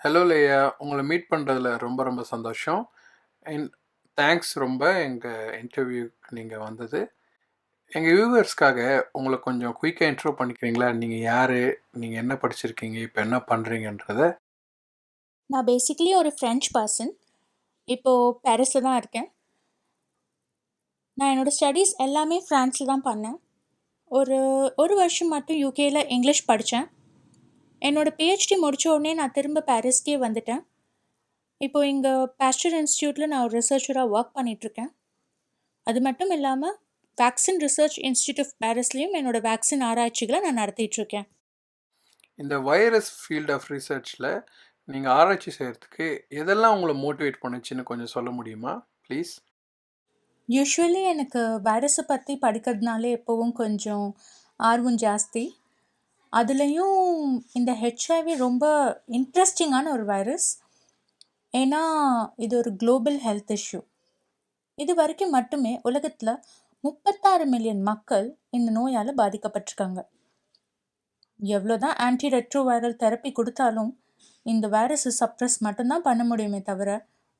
Hello Leah, உங்களை meet பண்ணுறதுல ரொம்ப ரொம்ப சந்தோஷம். அண்ட் தேங்க்ஸ் ரொம்ப எங்கள் இன்டர்வியூக்கு நீங்கள் வந்தது. எங்கள் வியூவர்ஸ்க்காக உங்களை கொஞ்சம் குயிக்காக இன்ட்ரோ பண்ணிக்கிறீங்களா? நீங்கள் யார், நீங்கள் என்ன படிச்சிருக்கீங்க, இப்போ என்ன பண்ணுறீங்கன்றத? நான் பேசிக்கலி ஒரு ஃப்ரெஞ்ச் பர்சன். இப்போது பாரிஸில் தான் இருக்கேன். நான் என்னோடய ஸ்டடீஸ் எல்லாமே ஃப்ரான்ஸில் தான் பண்ணேன். ஒரு ஒரு வருஷம் மட்டும் யூகேயில் இங்கிலீஷ் படித்தேன். என்னோடய பிஹெச்டி முடித்த உடனே நான் திரும்ப பாரிஸ்க்கே வந்துட்டேன். இப்போது இங்கே பாஸ்டர் இன்ஸ்டியூட்டில் நான் ஒரு ரிசர்ச்சராக ஒர்க் பண்ணிகிட்ருக்கேன். அது மட்டும் இல்லாமல் வேக்சின் ரிசர்ச் இன்ஸ்டியூட் ஆஃப் பாரிஸ்லேயும் என்னோடய வேக்சின் ஆராய்ச்சிகளை நான் நடத்திட்டுருக்கேன். இந்த வைரஸ் ஃபீல்ட் ஆஃப் ரிசர்ச்சில் நீங்கள் ஆராய்ச்சி செய்கிறதுக்கு எதெல்லாம் உங்களை மோட்டிவேட் பண்ணுச்சுன்னு கொஞ்சம் சொல்ல முடியுமா ப்ளீஸ்? யூஸ்வலி எனக்கு வைரஸை பற்றி படிக்கிறதுனாலே எப்போவும் கொஞ்சம் ஆர்வம் ஜாஸ்தி. அதுலேயும் இந்த ஹெச்ஐவி ரொம்ப இன்ட்ரெஸ்டிங்கான ஒரு வைரஸ். ஏன்னா இது ஒரு குளோபல் ஹெல்த் இஷ்யூ. இது வரைக்கும் மட்டுமே உலகத்தில் 36 மில்லியன் மக்கள் இந்த நோயால் பாதிக்கப்பட்டிருக்காங்க. எவ்வளோதான் ஆன்டி ரெட்ரோவைரல் தெரப்பி கொடுத்தாலும் இந்த வைரஸை சப்ரஸ் மட்டும்தான் பண்ண முடியுமே தவிர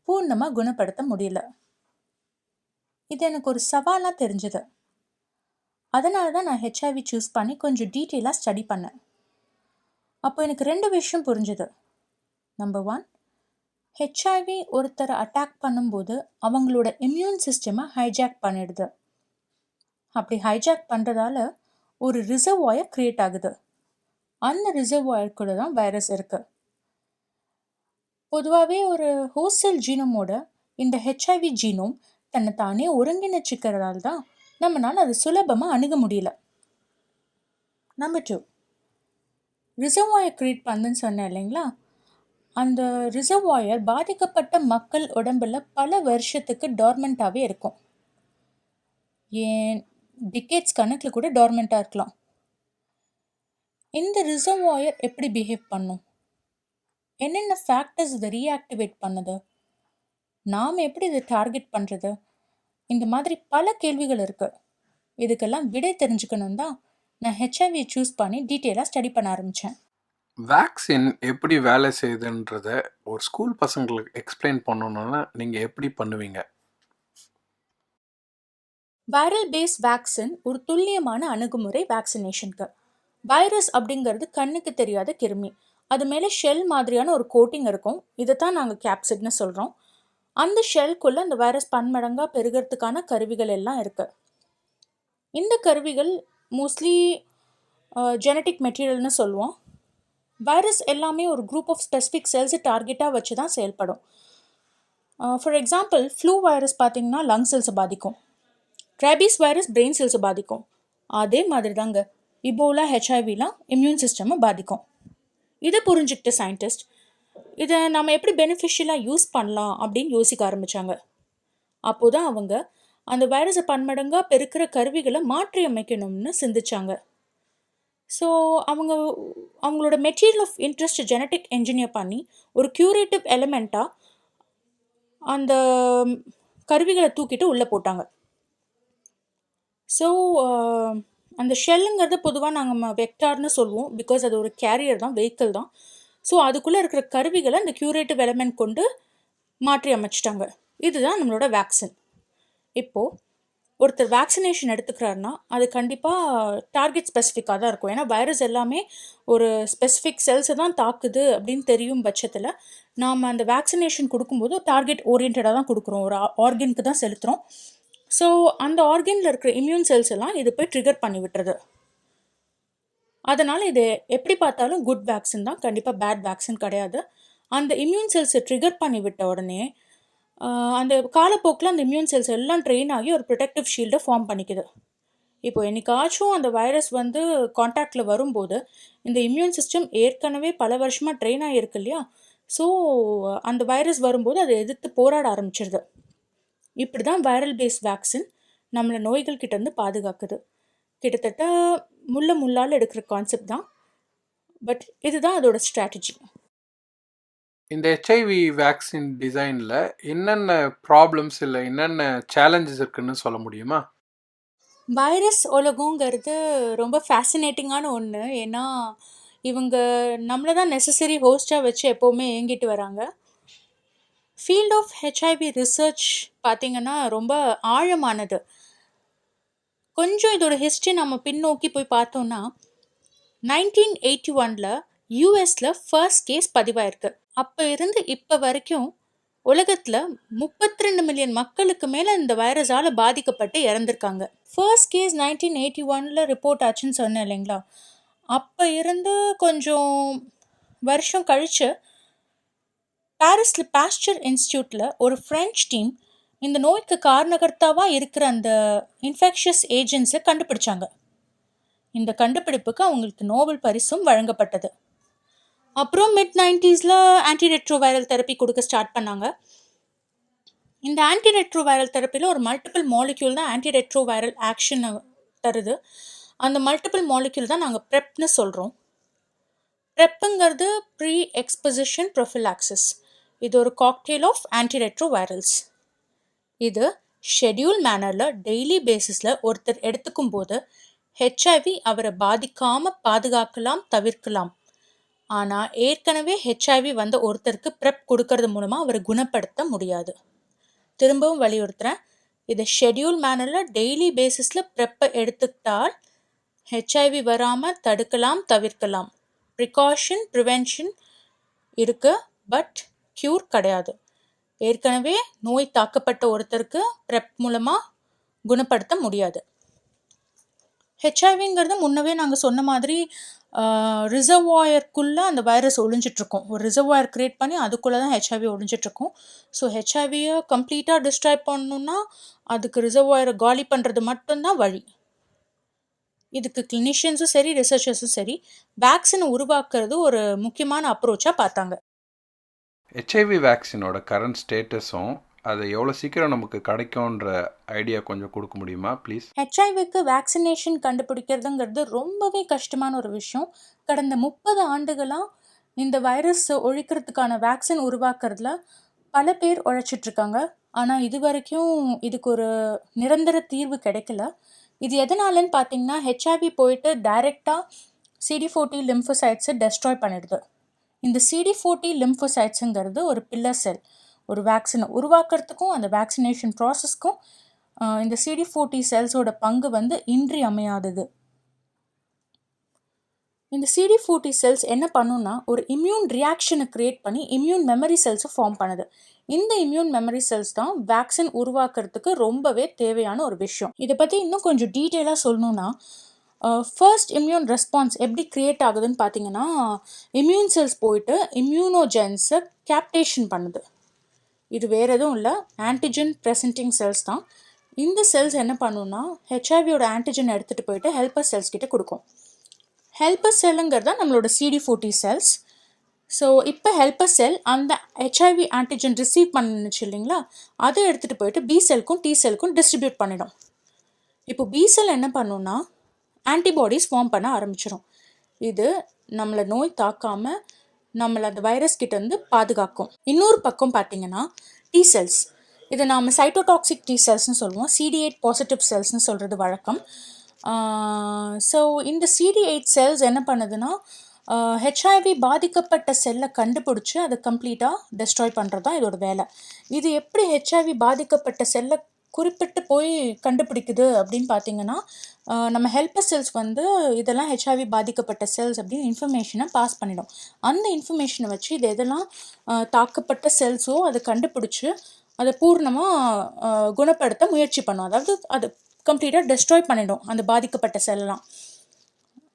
பூர்ணமாக குணப்படுத்த முடியல. இது எனக்கு ஒரு சவாலாக தெரிஞ்சுது. அதனால தான் நான் ஹெச்ஐவி சூஸ் பண்ணி கொஞ்சம் டீட்டெயிலாக ஸ்டடி பண்ணேன். அப்போ எனக்கு 2 விஷயம் புரிஞ்சுது. நம்பர் 1, ஹெச்ஐவி ஒருத்தரை அட்டாக் பண்ணும்போது அவங்களோட இம்யூன் சிஸ்டமை ஹைஜாக் பண்ணிடுது. அப்படி ஹைஜாக் பண்ணுறதால ஒரு ரிசர்வாயர் க்ரியேட் ஆகுது. அந்த ரிசர்வாயருக்குள்ள தான் வைரஸ் இருக்குது. பொதுவாகவே ஒரு ஹோஸ்டல் ஜீனோமோட இந்த ஹெச்ஐவி ஜீனோம் தன்னை தானே ஒருங்கிணைச்சிக்கிறதால தான் நம்மளால் அது சுலபமாக அணுக முடியல. நம்பர் 2, ரிசர்வாயர் க்ரியேட் பண்ணுன்னு சொன்னேன் இல்லைங்களா? அந்த ரிசர்வாயர் பாதிக்கப்பட்ட மக்கள் உடம்புல பல வருஷத்துக்கு டார்மெண்ட்டாகவே இருக்கும். ஏன் டிகேட்ஸ் கணக்கில் கூட டார்மெண்ட்டாக இருக்கலாம். இந்த ரிசர்வாயர் எப்படி பிஹேவ் பண்ணும்? என்னென்ன ஃபேக்டர்ஸ் இதை ரீஆக்டிவேட் பண்ணுது? நாம் எப்படி இதை டார்கெட் பண்ணுறது? இந்த மாதிரி பல கேள்விகள் இருக்குது. இதுக்கெல்லாம் விடை தெரிஞ்சுக்கணும் தான் நான் ஹெச்ஐவி சூஸ் பண்ணி டீட்டெயிலாக ஸ்டடி பண்ண ஆரம்பித்தேன். வேக்சின் எப்படி வேலை செய்யுதுன்றத ஒரு ஸ்கூல் பசங்களுக்கு எக்ஸ்பிளைன் பண்ணணுன்னா நீங்கள் எப்படி பண்ணுவீங்க? வைரல் பேஸ் வேக்சின் ஒரு துல்லியமான அணுகுமுறை வேக்சினேஷனுக்கு. வைரஸ் அப்படிங்கிறது கண்ணுக்கு தெரியாத கிருமி. அது மேலே ஷெல் மாதிரியான ஒரு கோட்டிங் இருக்கும். இதை தான் நாங்கள் கேப்சிட்னு சொல்கிறோம். அந்த ஷெல்குள்ளே அந்த வைரஸ் பன்மடங்காக பெருகிறதுக்கான கருவிகள் எல்லாம் இருக்குது. இந்த கருவிகள் மோஸ்ட்லி ஜெனட்டிக் மெட்டீரியல்னு சொல்லுவோம். வைரஸ் எல்லாமே ஒரு குரூப் ஆஃப் ஸ்பெசிஃபிக் செல்ஸை டார்கெட்டாக வச்சு தான் செயல்படும். ஃபார் எக்ஸாம்பிள், ஃப்ளூ வைரஸ் பார்த்திங்கன்னா லங் செல்ஸை பாதிக்கும். ரேபீஸ் வைரஸ் பிரெயின் செல்ஸை பாதிக்கும். அதே மாதிரி தாங்க இபோலா, ஹெச்ஐவிலாம் இம்யூன் சிஸ்டமை பாதிக்கும். இதை புரிஞ்சுக்கிட்ட சயின்டிஸ்ட் இதை நம்ம எப்படி பெனிஃபிஷியலாக யூஸ் பண்ணலாம் அப்படின்னு யோசிக்க ஆரம்பித்தாங்க. அப்போது தான் அவங்க அந்த வைரஸை பன்மடங்காக பெருக்கிற கருவிகளை மாற்றி அமைக்கணும்னு சிந்திச்சாங்க. ஸோ அவங்களோட material of interest genetic engineer பண்ணி ஒரு க்யூரேட்டிவ் எலிமெண்ட்டாக அந்த கருவிகளை தூக்கிட்டு உள்ளே போட்டாங்க. ஸோ அந்த ஷெல்லுங்கிறத பொதுவாக நாங்கள் வெக்டார்னு சொல்லுவோம். பிகாஸ் அது ஒரு கேரியர் தான், வெஹிக்கிள் தான். ஸோ அதுக்குள்ளே இருக்கிற கருவிகளை அந்த க்யூரேட்டிவ் எலிமெண்ட் கொண்டு மாற்றி அமைச்சிட்டாங்க. இதுதான் நம்மளோட வேக்சின். இப்போது ஒருத்தர் வேக்சினேஷன் எடுத்துக்கிறாருன்னா அது கண்டிப்பாக டார்கெட் ஸ்பெசிஃபிக்காக தான் இருக்கும். ஏன்னா வைரஸ் எல்லாமே ஒரு ஸ்பெசிஃபிக் செல்ஸை தான் தாக்குது அப்படின்னு தெரியும் பட்சத்தில் நாம் அந்த வேக்சினேஷன் கொடுக்கும்போது டார்கெட் ஓரியன்டாக தான் கொடுக்குறோம். ஒரு ஆர்கனுக்கு தான் செலுத்துகிறோம். ஸோ அந்த ஆர்கனில் இருக்கிற இம்யூன் செல்ஸ் எல்லாம் இது போய் ட்ரிகர் பண்ணி விட்டுறது. அதனால் இது எப்படி பார்த்தாலும் குட் வேக்சின் தான், கண்டிப்பாக பேட் வேக்சின் கிடையாது. அந்த இம்யூன் செல்ஸை ட்ரிகர் பண்ணி விட்ட உடனே அந்த காலப்போக்கில் அந்த இம்யூன் செல்ஸ் எல்லாம் ட்ரெயின் ஆகி ஒரு ப்ரொடெக்டிவ் ஷீல்டை ஃபார்ம் பண்ணிக்குது. இப்போ என்னைக்காச்சும் அந்த வைரஸ் வந்து காண்டாக்டில் வரும்போது இந்த இம்யூன் சிஸ்டம் ஏற்கனவே பல வருஷமாக ட்ரெயின் ஆகியிருக்கு இல்லையா? ஸோ அந்த வைரஸ் வரும்போது அதை எதிர்த்து போராட ஆரம்பிச்சிருது. இப்படி தான் வைரல் பேஸ் வேக்சின் நம்மளை நோய்கள் கிட்டேருந்து பாதுகாக்குது. கிட்டத்தட்ட முள்ளால் எடுக்கிற கான்செப்ட் தான். பட் இதுதான் அதோட ஸ்ட்ராட்டஜி. இந்த ஹெச்ஐவி வேக்சின் டிசைனில் என்னென்ன ப்ராப்ளம்ஸ் இல்லை என்னென்ன சேலஞ்சஸ் இருக்குன்னு சொல்ல முடியுமா? வைரஸ் உலகங்கிறது ரொம்ப ஃபேசினேட்டிங்கான ஒன்று. ஏன்னா இவங்க நம்மளை தான் நெசசரி ஹோஸ்ட்டாக வச்சு எப்போவுமே இயங்கிட்டு வராங்க. ஃபீல்ட் ஆஃப் ஹெச்ஐவி ரிசர்ச் பார்த்திங்கன்னா ரொம்ப ஆழமானது. கொஞ்சம் இதோட ஹிஸ்ட்ரி நம்ம பின்னோக்கி போய் பார்த்தோன்னா 1981 யூஎஸில் ஃபர்ஸ்ட் கேஸ் பதிவாயிருக்கு. அப்போ இருந்து இப்போ வரைக்கும் உலகத்தில் 32 மில்லியன் மக்களுக்கு மேலே இந்த வைரஸால் பாதிக்கப்பட்டு இறந்துருக்காங்க. ஃபர்ஸ்ட் கேஸ் 1981 ரிப்போர்ட் ஆச்சுன்னு சொன்னேன் இல்லைங்களா? அப்போ இருந்து கொஞ்சம் வருஷம் கழித்து பாரிஸில் பாஸ்டர் இன்ஸ்டியூட்டில் ஒரு ஃப்ரெஞ்ச் டீம் இந்த நோய்க்கு காரணகர்த்தாவாக இருக்கிற அந்த இன்ஃபெக்ஷியஸ் ஏஜென்ட்ஸை கண்டுபிடிச்சாங்க. இந்த கண்டுபிடிப்புக்கு அவங்களுக்கு நோபல் பரிசும் வழங்கப்பட்டது. அப்புறம் மிட் 90s ஆன்டிரெட்ரோவைரல் தெரப்பி கொடுக்க ஸ்டார்ட் பண்ணாங்க. இந்த ஆன்டிரெட்ரோவைரல் தெரப்பியில் ஒரு மல்டிபிள் மாலிக்யூல் தான் ஆன்டிரெட்ரோவைரல் ஆக்ஷனை தருது. அந்த மல்டிபிள் மாலிக்யூல் தான் நாங்கள் ப்ரெப்னு சொல்கிறோம். ப்ரெப்புங்கிறது ப்ரீ எக்ஸ்பொசிஷன் ப்ரொஃபிலாக்சிஸ். இது ஒரு காக்டெயில் ஆஃப் ஆன்டிரெட்ரோவைரல்ஸ். இது ஷெட்யூல் மேனரில் டெய்லி பேசிஸில் ஒருத்தர் எடுத்துக்கும் போது ஹெச்ஐவி அவரை பாதிக்காமல் பாதுகாக்கலாம், தவிர்க்கலாம். ஆனால் ஏற்கனவே ஹெச்ஐவி வந்த ஒருத்தருக்கு ப்ரெப் கொடுக்கறது மூலமாக அவரை குணப்படுத்த முடியாது. திரும்பவும் வலியுறுத்துகிறேன், இதை ஷெட்யூல் மேனரில் டெய்லி பேசிஸில் ப்ரெப்பை எடுத்துக்கிட்டால் ஹெச்ஐவி வராமல் தடுக்கலாம், தவிர்க்கலாம். ப்ரிகாஷன், ப்ரிவென்ஷன் இருக்குது, பட் க்யூர் கிடையாது. ஏற்கனவே நோய் தாக்கப்பட்ட ஒருத்தருக்கு ப்ரெப் மூலமாக குணப்படுத்த முடியாது. ஹெச்ஐவிங்கிறது முன்னவே நாங்கள் சொன்ன மாதிரி ரிசர்வாயருக்குள்ளே அந்த வைரஸ் ஒழிஞ்சிட்ருக்கோம். ஒரு ரிசர்வாயர் க்ரியேட் பண்ணி அதுக்குள்ளே தான் ஹெச்ஐவி ஒழிஞ்சிட்ருக்கோம். ஸோ ஹெச்ஐவியை கம்ப்ளீட்டாக டிஸ்ட்ராய் பண்ணணுன்னா அதுக்கு ரிசர்வாயரை காலி பண்ணுறது மட்டும்தான் வழி. இதுக்கு கிளினிஷியன்ஸும் சரி, ரிசர்ச்சர்ஸும் சரி, வேக்சினை உருவாக்குறது ஒரு முக்கியமான அப்ரோச்சாக பார்த்தாங்க. ஹெச்ஐவி வேக்சினோட கரண்ட் ஸ்டேட்டஸும் அது எவ்வளோ சீக்கிரம் நமக்கு கிடைக்கும்ன்ற ஐடியா கொஞ்சம் கொடுக்க முடியுமா ப்ளீஸ்? ஹெச்ஐவிக்கு வேக்சினேஷன் கண்டுபிடிக்கிறதுங்கிறது ரொம்பவே கஷ்டமான ஒரு விஷயம். கடந்த 30 ஆண்டுகளாக இந்த வைரஸ் ஒழிக்கிறதுக்கான வேக்சின் உருவாக்குறதுல பல பேர் உழைச்சிட்ருக்காங்க. ஆனால் இது வரைக்கும் இதுக்கு ஒரு நிரந்தர தீர்வு கிடைக்கல. இது எதனாலன்னு பார்த்தீங்கன்னா, ஹெச்ஐவி போயிட்டு டைரெக்டாக CD40 லிம்போசைட்ஸை டெஸ்ட்ராய் பண்ணிடுது. இந்த CD40 லிம்போசைட்ஸுங்கிறது ஒரு பில்லர் செல். ஒரு வேக்சினை உருவாக்குறதுக்கும் அந்த வேக்சினேஷன் ப்ராசஸ்க்கும் இந்த CD40 செல்ஸோட பங்கு இன்றியமையாதது. இந்த CD40 செல்ஸ் என்ன பண்ணுன்னா, ஒரு இம்யூன் ரியாக்ஷனை க்ரியேட் பண்ணி இம்யூன் மெமரி செல்ஸை ஃபார்ம் பண்ணுது. இந்த இம்யூன் மெமரி செல்ஸ் தான் வேக்சின் உருவாக்குறதுக்கு ரொம்பவே தேவையான ஒரு விஷயம். இதை பற்றி இன்னும் கொஞ்சம் டீட்டெயிலாக சொல்லணுன்னா, ஃபர்ஸ்ட் இம்யூன் ரெஸ்பான்ஸ் எப்படி க்ரியேட் ஆகுதுன்னு பார்த்தீங்கன்னா, இம்யூன் செல்ஸ் போயிட்டு இம்யூனோஜென்ஸை கேப்டேஷன் பண்ணுது. இது வேறு எதுவும் இல்லை, ஆன்டிஜன் ப்ரெசென்டிங் செல்ஸ் தான். இந்த செல்ஸ் என்ன பண்ணுன்னா, ஹெச்ஐவியோட ஆன்டிஜன் எடுத்துகிட்டு போயிட்டு ஹெல்பர் செல்ஸ் கிட்ட கொடுக்கும். ஹெல்பர் செல்லுங்கிறது தான் நம்மளோட CD40 செல்ஸ். ஸோ இப்போ ஹெல்பர் செல் அந்த ஹெச்ஐவி ஆன்டிஜன் ரிசீவ் பண்ணுச்சு இல்லைங்களா, அதை எடுத்துகிட்டு போயிட்டு பி செல்க்கும் டி செல்க்கும் டிஸ்ட்ரிபியூட் பண்ணிடும். இப்போ பி செல் என்ன பண்ணுன்னா, ஆன்டிபாடிஸ் ஃபார்ம் பண்ண ஆரம்பிச்சிடும். இது நம்மளை நோய் தாக்காமல் நம்மளை அந்த வைரஸ் கிட்டேருந்து பாதுகாக்கும். இன்னொரு பக்கம் பார்த்தீங்கன்னா டி செல்ஸ், இதை நாம் சைட்டோடாக்சிக் டி செல்ஸ்னு சொல்லுவோம். CD8 பாசிட்டிவ் செல்ஸ்னு சொல்கிறது வழக்கம். ஸோ இந்த CD8 செல்ஸ் என்ன பண்ணுதுன்னா, ஹெச்ஐவி பாதிக்கப்பட்ட செல்லை கண்டுபிடிச்சி அதை கம்ப்ளீட்டாக டெஸ்ட்ராய் பண்ணுறது தான் இதோட வேலை. இது எப்படி ஹெச்ஐவி பாதிக்கப்பட்ட செல்லை குறிப்பிட்டு போய் கண்டுபிடிக்குது அப்படின்னு பார்த்தீங்கன்னா, நம்ம ஹெல்பர் செல்ஸ் இதெல்லாம் ஹெச்ஐவி பாதிக்கப்பட்ட செல்ஸ் அப்படின்னு இன்ஃபர்மேஷனை பாஸ் பண்ணிடும். அந்த இன்ஃபர்மேஷனை வச்சு இது எதெல்லாம் தாக்கப்பட்ட செல்ஸோ அதை கண்டுபிடிச்சி அதை பூர்ணமாக குணப்படுத்த முயற்சி பண்ணும். அதாவது அது கம்ப்ளீட்டாக டெஸ்ட்ராய் பண்ணிடும் அந்த பாதிக்கப்பட்ட செல்லாம்.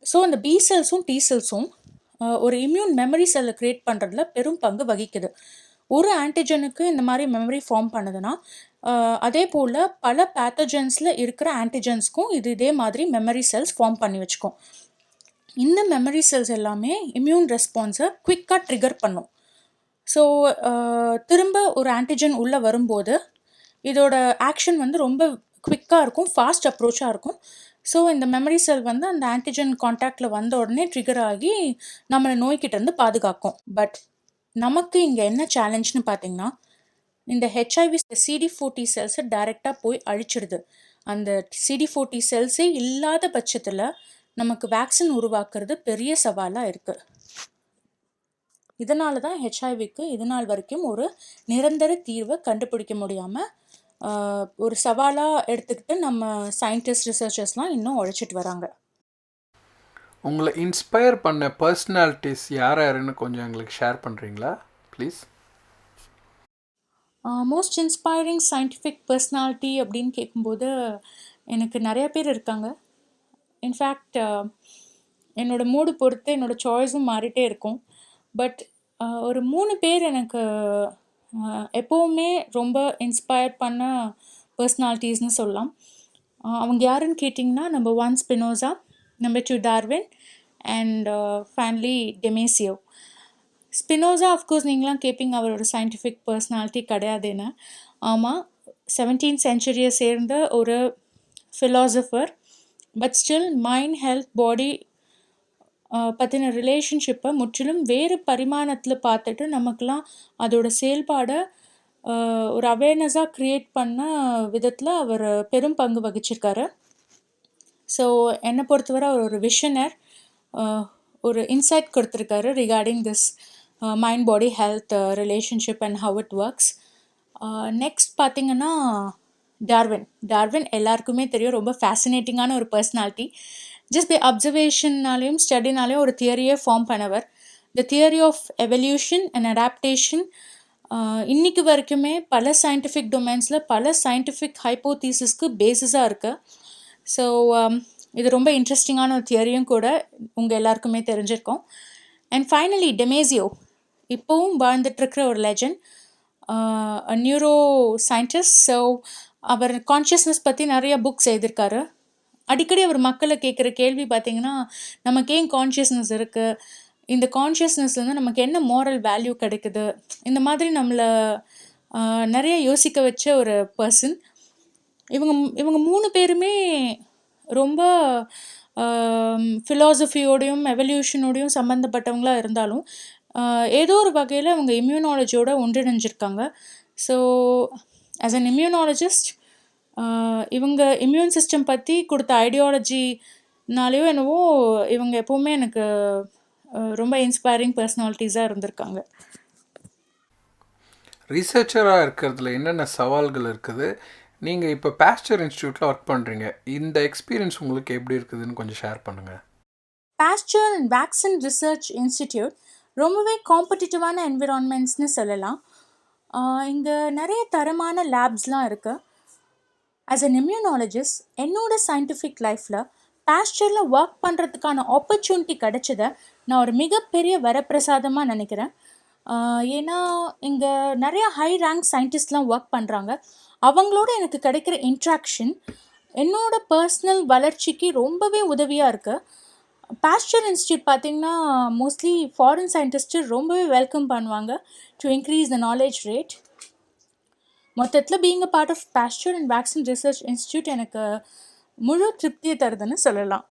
ஸோ அந்த பி செல்ஸும் டி செல்ஸும் ஒரு இம்யூன் மெமரி செல்லை க்ரியேட் பண்ணுறதுல பெரும் பங்கு வகிக்குது. ஒரு ஆன்டிஜனுக்கு இந்த மாதிரி மெமரி ஃபார்ம் பண்ணுதுன்னா, அதே போல் பல பேத்தஜன்ஸில் இருக்கிற ஆன்டிஜன்ஸ்க்கும் இதே மாதிரி மெமரி செல்ஸ் ஃபார்ம் பண்ணி வச்சுக்கும். இந்த மெமரி செல்ஸ் எல்லாமே இம்யூன் ரெஸ்பான்ஸை குவிக்காக ட்ரிகர் பண்ணும். ஸோ திரும்ப ஒரு ஆன்டிஜன் உள்ளே வரும்போது இதோட ஆக்ஷன் ரொம்ப குவிக்காக இருக்கும், ஃபாஸ்ட் அப்ரோச்சாக இருக்கும். ஸோ இந்த மெமரி செல் அந்த ஆன்டிஜன் கான்டாக்டில் வந்த உடனே ட்ரிகர் ஆகி நம்மளை நோய்கிட்டேருந்து பாதுகாக்கும். பட் நமக்கு இங்கே என்ன சேலஞ்ச்னு பார்த்தீங்கன்னா, இந்த ஹெச்ஐவி CD40 செல்ஸை டைரெக்டாக போய் அழிச்சிடுது. அந்த CD40 செல்ஸே இல்லாத பட்சத்தில் நமக்கு வேக்சின் உருவாக்குறது பெரிய சவாலாக இருக்குது. இதனால தான் ஹெச்ஐவிக்கு இது நாள் வரைக்கும் ஒரு நிரந்தர தீர்வை கண்டுபிடிக்க முடியாமல் ஒரு சவாலாக எடுத்துக்கிட்டு நம்ம சயின்டிஸ்ட் ரிசர்ச்சர்ஸ்லாம் இன்னும் உழைச்சிட்டு வராங்க. உங்களை இன்ஸ்பயர் பண்ண பர்சனாலிட்டிஸ் யார் யாருன்னு கொஞ்சம் எங்களுக்கு ஷேர் பண்ணுறீங்களா please? Most inspiring scientific personality அப்படின்னு கேட்கும்போது எனக்கு நிறைய பேர் இருக்காங்க. இன்ஃபேக்ட் என்னோடய மூடு பொறுத்து என்னோடய சாய்ஸும் மாறிட்டே இருக்கும். பட் ஒரு 3 பேர் எனக்கு எப்போவுமே ரொம்ப இன்ஸ்பயர் பண்ண பர்சனாலிட்டிஸ்னு சொல்லலாம். அவங்க யாருன்னு கேட்டிங்கன்னா, number 1 Spinoza, number 2 Darwin and finally Damasio. Spinoza of course நீங்களாம் கேட்பீங்க அவர் ஒரு சயின்டிஃபிக் பர்சனாலிட்டி கிடையாதுன்னு. ஆமாம், 17th சென்ச்சுரியை சேர்ந்த ஒரு philosopher. But still mind, health, body பற்றின ரிலேஷன்ஷிப்பை முற்றிலும் வேறு பரிமாணத்தில் பார்த்துட்டு நமக்கெலாம் அதோட செயல்பாடை ஒரு அவேர்னஸாக க்ரியேட் பண்ண விதத்தில் அவர் பெரும் பங்கு வகிச்சிருக்காரு. ஸோ என்னை பொறுத்தவரை அவர் ஒரு விஷனர், ஒரு இன்சைட் கொடுத்துருக்காரு regarding this mind body health relationship and how it works. Next பார்த்திங்கன்னா டார்வின் எல்லாருக்குமே தெரியும், ரொம்ப ஃபேசினேட்டிங்கான ஒரு பர்சனாலிட்டி. ஜஸ்ட் பை அப்சர்வேஷன்னாலேயும் ஸ்டடினாலேயும் ஒரு தியரியை ஃபார்ம் பண்ணவர். The theory of evolution and adaptation இன்றைக்கு வரைக்குமே பல சயின்டிஃபிக் டொமைன்ஸில் பல சயின்டிஃபிக் ஹைப்போதீசிஸ்க்கு பேசிஸாக இருக்குது. ஸோ இது ரொம்ப இன்ட்ரெஸ்டிங்கான ஒரு தியரியும் கூட, உங்கள் எல்லாருக்குமே தெரிஞ்சிருக்கோம். அண்ட் ஃபைனலி டெமேசியோ, இப்போவும் வாழ்ந்துட்டுருக்கிற ஒரு லெஜண்ட், நியூரோ சயின்டிஸ்ட். ஸோ அவர் கான்ஷியஸ்னஸ் பற்றி நிறைய புக்ஸ் எழுதியிருக்காரு. அடிக்கடி அவர் மக்களை கேட்குற கேள்வி பார்த்திங்கன்னா, நமக்கு ஏன் கான்ஷியஸ்னஸ் இருக்குது, இந்த கான்ஷியஸ்னஸ்லேருந்து நமக்கு என்ன மோரல் வேல்யூ கிடைக்குது, இந்த மாதிரி நம்மளை நிறைய யோசிக்க வச்ச ஒரு பர்சன். இவங்க 3 பேருமே ரொம்ப ஃபிலாசபியோடையும் எவல்யூஷனோடையும் சம்மந்தப்பட்டவங்களாக இருந்தாலும் ஏதோ ஒரு வகையில் அவங்க இம்யூனாலஜியோட ஒன்றிணைஞ்சிருக்காங்க. ஸோ ஆஸ் அன் இம்யூனாலஜிஸ்ட் இவங்க இம்யூன் சிஸ்டம் பற்றி கொடுத்த ஐடியாலஜினாலேயோ என்னவோ இவங்க எப்போவுமே எனக்கு ரொம்ப இன்ஸ்பைரிங் பர்சனாலிட்டிஸாக இருந்திருக்காங்க. ரிசர்ச்சராக இருக்கிறதுல என்னென்ன சவால்கள் இருக்குது? நீங்கள் இப்போ பாஸ்டர் இன்ஸ்டியூட்டில் ஒர்க் பண்ணுறீங்க, இந்த எக்ஸ்பீரியன்ஸ் உங்களுக்கு எப்படி இருக்குதுன்னு கொஞ்சம் ஷேர் பண்ணுங்கள். Pastor and vaccine research institute ரொம்பவே காம்படிட்டிவான என்விரான்மெண்ட்ஸ்னு சொல்லலாம். இங்கே நிறைய தரமான லேப்ஸ்லாம் இருக்குது. ஆஸ் அன் இம்யூனாலஜிஸ்ட் என்னோட சயின்டிஃபிக் லைஃப்பில் பாஸ்டரில் ஒர்க் பண்ணுறதுக்கான ஆப்பர்ச்சுனிட்டி கிடைச்சதை நான் ஒரு மிகப்பெரிய வரப்பிரசாதமாக நினைக்கிறேன். ஏன்னா இங்கே நிறையா ஹை ரேங்க் சயின்டிஸ்ட்லாம் ஒர்க் பண்ணுறாங்க. அவங்களோட எனக்கு கிடைக்கிற இன்ட்ராக்ஷன் என்னோட பர்சனல் வளர்ச்சிக்கு ரொம்பவே உதவியாக இருக்குது. பாஸ்டர் இன்ஸ்டியூட் பார்த்திங்கன்னா மோஸ்ட்லி ஃபாரின் சயின்டிஸ்ட்டு ரொம்பவே வெல்கம் பண்ணுவாங்க to increase the knowledge rate. மொத்தத்தில் being a part of Pasteur and vaccine research institute எனக்கு முழு திருப்தியை தருதுன்னு சொல்லலாம்.